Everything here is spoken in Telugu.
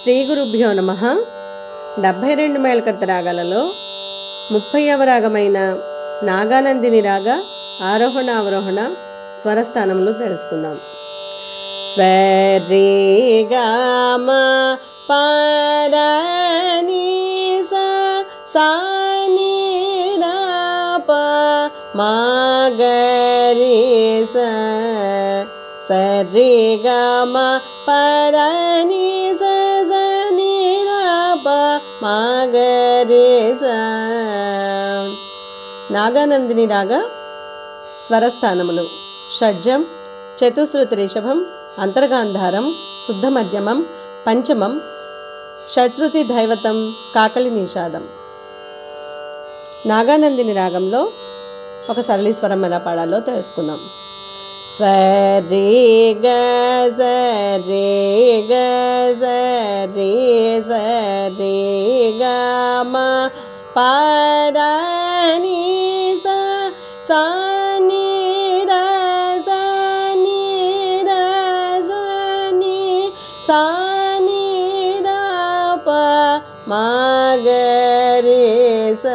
శ్రీ గురుభ్యో నమః. 72 మేళకర్త రాగాలలో 30వ రాగమైన నాగానందిని రాగ ఆరోహణ అవరోహణ స్వరస్థానములు తెలుసుకుందాం. సరి గమ పద ని సా ని ర ప మా గ రి స. సరి గమ పద ని స ని ర ప మా గ రి స. నాగానందిని రాగ స్వరస్థానములు: షడ్జం, చతుశ్రుతి రిషభం, అంతర్గాంధారం, శుద్ధ మధ్యమం, పంచమం, షట్శ్రుతి దైవతం, కాకలి నిషాదం. నాగానందిని రాగంలో ఒక సరళి స్వరం ఎలా పాడాలో తెలుసుకుందాం. సరి గ సరి గ సరి సరి గ మ పద ని సా ని ర స ని ర స ని సా ని ర ప మా గ రి స.